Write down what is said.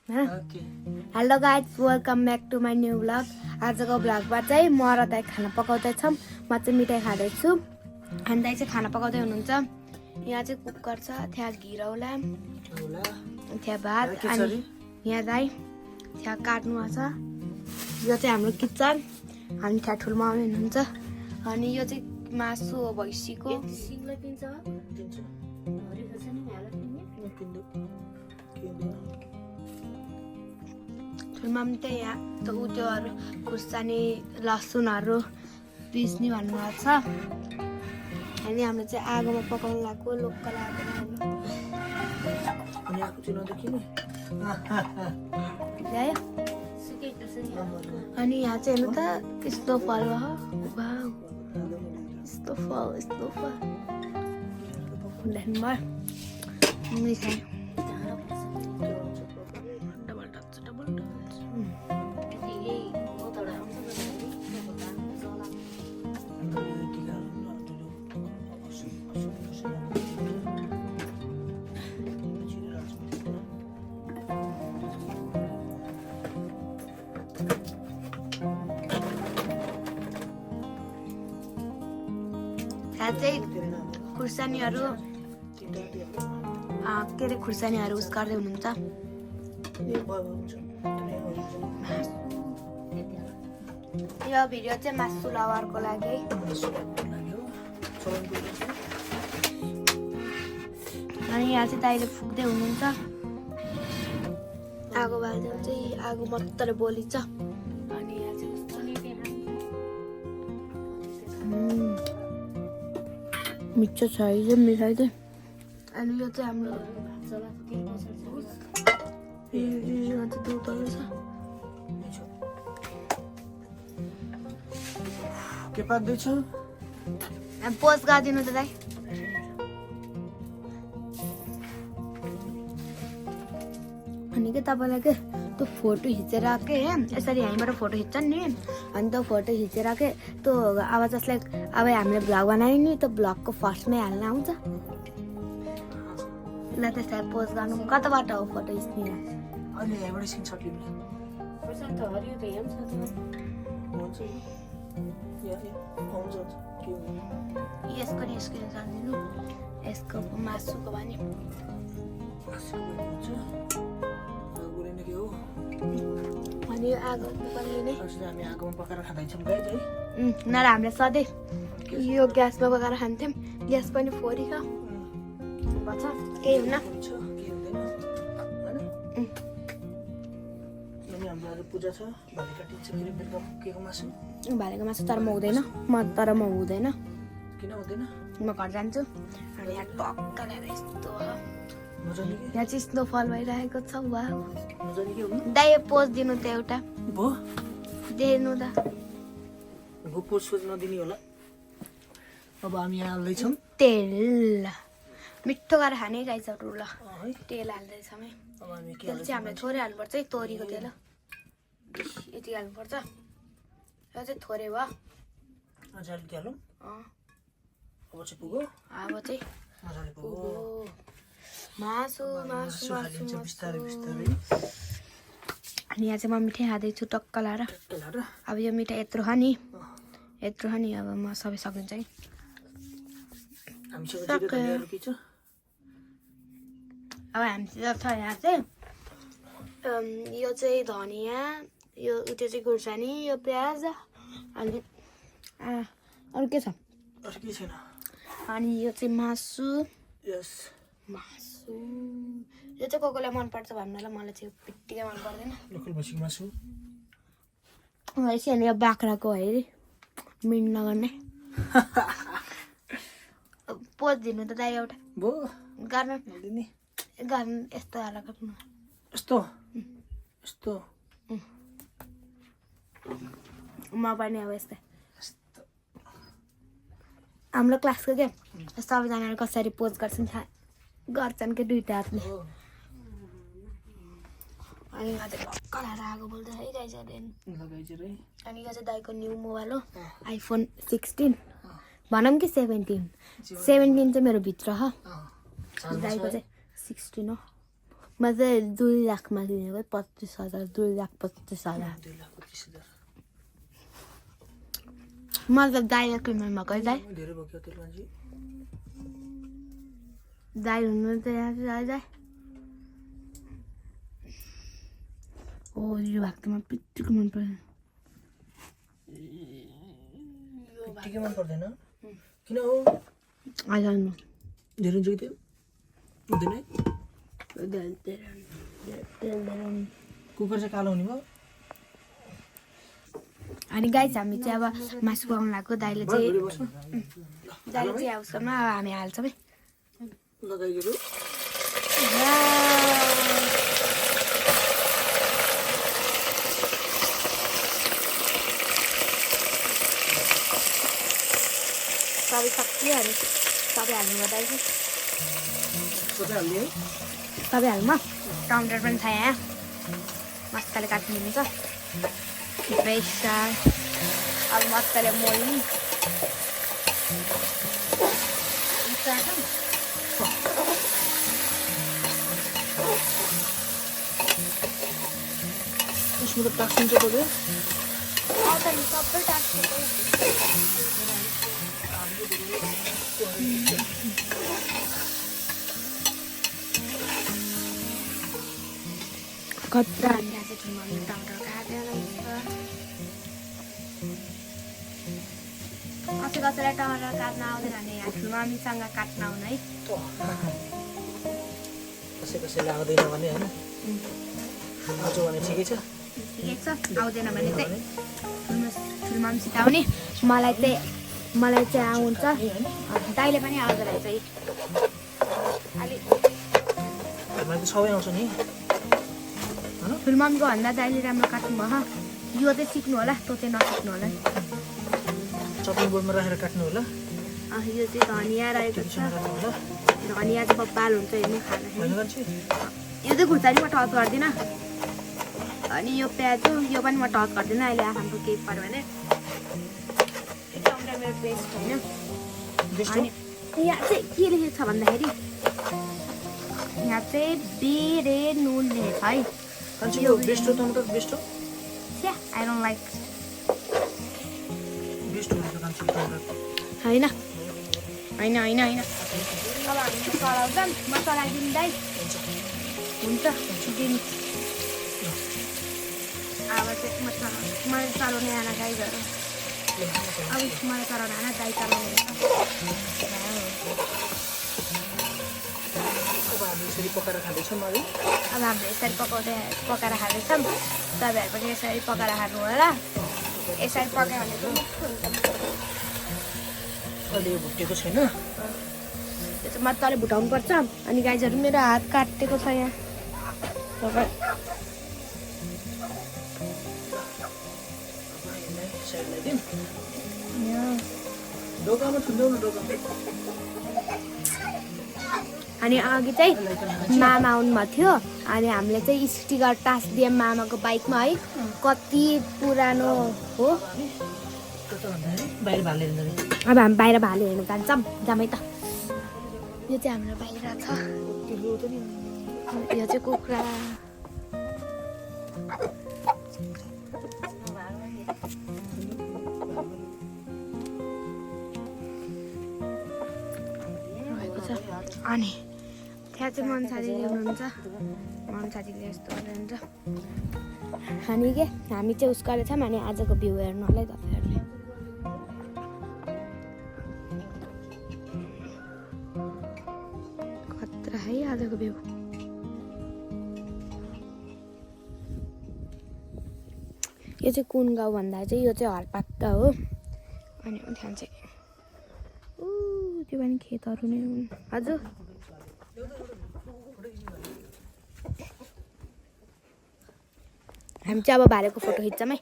hello guys welcome back to my new blog आजको ब्लगमा चाहिँ म र दाइ खाना पकाउँदैछौँ म चाहिँ मिठाई खाँदैछु अनि दाइ चाहिँ खाना पकाउँदै हुनुहुन्छ यहाँ चाहिँ कुकर छ त्यहाँ घिरौला त्यहाँ भात अनि यहाँ दाइ त्यहाँ काट्नु छ यो चाहिँ हाम्रो किचन हामी त्यहाँ ठुलो मम्मी हुनुहुन्छ अनि यो चाहिँ मासु हो भैँसीको मम्मी चाहिँ यहाँ त उयोहरू खुर्सानी लसुनहरू पिस्ने भन्नुभएको छ अनि हाम्रो चाहिँ आगोमा पकाउनु लागेको लोकल आगोमा अनि यहाँ चाहिँ हेर्नु त यस्तो फल यस्तो फल मिठाई चाहिँ खुर्सानीहरू के अरे खुर्सानीहरू उस गर्दै हुनुहुन्छ यो भिडियो चाहिँ मासु लभरको लागि है अनि यहाँ चाहिँ दाइले फुक्दै हुनुहुन्छ आगो बाल्दै चाहिँ आगो मजाले बोलिन्छ अनि यहाँ चाहिँ मिठो छ है मिठाई चाहिँ अनि यो चाहिँ हाम्रो दुधहरू छ के पाक्दैछ पोस्ट गरिदिनु त दाइ अनि के तपाईँलाई के त्यो फोटो खिचेर के यसरी यहीँबाट फोटो खिच्छन् नि अनि त्यो फोटो खिचेर के त्यो अब जसलाई अब हामीले भ्लग बनायो नि त्यो भ्लगको फर्स्टमै हाल्न आउँछ ल त्यसलाई पोस्ट गर्नु कताबाट हो फोटो खिच्ने अहिले यहाँबाट स्क्रिनसट लिनु यसको नि स्क्रिनसट लिनु यसको मासुको भने अनि यो आगो पकाउने हामी आगोमा पकाएर खाँदैछौँ गाइस है नर हामीले सधैँ यो ग्यासमा पकाएर खान्थ्यौँ ग्यास पनि फोरीको भन्छ केही हुन्न पूजा छ भाले काटिन्छ फेरि बेलुका केको मासु भालेको मासु तर म हुँदैन म हुँदैन किन हुँदैन म घर जान्छु अनि यहाँ टक्क ल्याएर यस्तो यहाँ चाहिँ यस्तो फल भइरहेको छ वा दाइ पोज दिनु त एउटा देख्नु त पोज नदिने होला अब हामी यहाँ हाल्दैछौँ तेल मिठो गरेर खाने गाइसहरू ल तेल हाल्दैछौँ है तेल चाहिँ हामीले थोरै हाल्नुपर्छ है तोरीको तेल यति हाल्नुपर्छ यो चाहिँ थोरै भयो अझ अलिकति हालौँ अब चाहिँ पुग्यो अब चाहिँ मजाले पुग्यो मासु बिस्तारै बिस्तारै अनि यहाँ चाहिँ म मिठाई खाँदैछु टक्क लाएर अब यो मिठाई यत्रो छ नि अब म सबै सकिन्छ है अब हामीसित छ यहाँ चाहिँ यो चाहिँ धनियाँ यो त्यो चाहिँ खुर्सानी यो प्याज अनि अरू के छ अनि यो चाहिँ मासु यो चाहिँ कोलाई मनपर्छ भन्नुलाई मलाई चाहिँ पिट्टिकै मन पर्दैन अनि यो बाख्राको है मिन नगर्ने पोज दिनु त दाइ एउटा गर्न यस्तो हालेर काट्नु यस्तो म पनि अब यस्तै हाम्रो क्लासको के सबैजनाले कसरी पोज गर्छन् कि दुईटा हातले अनि यहाँ चाहिँ भक्क लाएर आगो बोल्दै है गाइजहरू अनि यो चाहिँ दाइको न्यू मोबाइल हो आइफोन 16 भनौँ कि 17 चाहिँ मेरो भित्र हो दाइको चाहिँ 16 हो म चाहिँ 2 लाखमा किनेको 25,000 2,25,000 2,25,000 मतलब दाइले किन्नु भएको है दाइ धेरै बोक्यो तेल मान्छे दाइ हुनु त यहाँ दाइ ओ यो भाग त म पिट्टिको मन पर्दैन पिट्टिकै मन पर्दैन किन हो आइलान्नु धेरै हुन्छ कि त्यो हुँदैन कुकर चाहिँ कालो हुने भयो अनि गाइस हामी चाहिँ अब मासु पकाउनु लाग्यो दाइले चाहिँ अब उसमा अब हामी हाल्छौँ है लगाइदियो सबै सक्यो अनि सबै हाल्नु दाइ चाहिँ सबै हाल्नु टमाटर पनि छ यहाँ मजाले काट्नु हुन्छ बेसार अब मजाले मोल्नु यसमा त टाक्सिन्छ पऱ्यो सबै टाक्नु कत्रा त्यहाँ चाहिँ ठुलो टमाटर काटेर कसैलाई टमाटर काट्न आउँदैन भने यहाँ ठुलो मम्मीसँग काट्न आउनु है कसैलाई आउँदैन भने होइन आउँछ भने ठिकै छ आउँदैन भने चाहिँ ठुलो मम्मी सिकाउने मलाई चाहिँ आउँछ दाइले पनि आउँदो रहेछ अलिक सबै आउँछ नि ठुलो मम्मीको भन्दा दाइले राम्रो काट्नु भयो यो चाहिँ सिक्नु होला त्यो चाहिँ नसिक्नु होला चपिङ बोर्डमा राखेर काट्नु होला यो चाहिँ धनिया रहेको छ धनिया चाहिँ बब्बाल हुन्छ हेर्नु खाना यो चाहिँ खुर्सानी म टच गर्दिनँ अनि यो प्याज यो पनि म टच गर्दिनँ अहिले आफूको केही पऱ्यो भने टमाटर मेरो पेस्ट होइन अनि यहाँ चाहिँ के लेखेको छ भन्दाखेरि यहाँ चाहिँ बेरे नुन लेखेको छ है बेस्ट हो टमाटर बेस्ट हो आई डोन्ट लाइक बेस्ट हो टमाटर होइन अब हामी चलाउँछौँ म चलाइदिनु दाइ हुन्छ दिनु अब चाहिँ मैले चलाउने आना गाईहरू अब मलाई चलाउनु आना दाइ चलाउने अब हामी यसरी पकाएर खाँदैछौँ अहिले अब हामीले यसरी पकाएर खाँदैछौँ तपाईँहरू पनि यसरी पकाएर खानु होला यसरी पकायो भने चाहिँ अहिले यो भुटेको छैन यो चाहिँ मजाले भुटाउनु पर्छ अनि गाईहरू मेरो हात काटेको छ यहाँ तपाईँ अनि अघि चाहिँ मामा आउनुभएको थियो अनि हामीले चाहिँ स्टिकर टाँसिदियौँ मामाको बाइकमा है कति पुरानो हो अब हामी बाहिर भाले हेर्नु जान्छौँ जमै त यो चाहिँ हाम्रो बाहिर छ यो चाहिँ कुखुरा अनि त्यहाँ चाहिँ मन साथीले हुनुहुन्छ मन साथीले यस्तो गर्नुहुन्छ अनि के हामी चाहिँ उसको छौँ अनि आजको भ्यू हेर्नु होला है तपाईँहरूले खतरा है आजको भ्यू यो चाहिँ कुन गाउँ भन्दा चाहिँ यो चाहिँ हरपाक्का हो अनि त्यहाँ चाहिँ त्यो पनि खेतहरू नै हुन् हजुर हामी चाहिँ अब भालेको फोटो खिच्छौँ है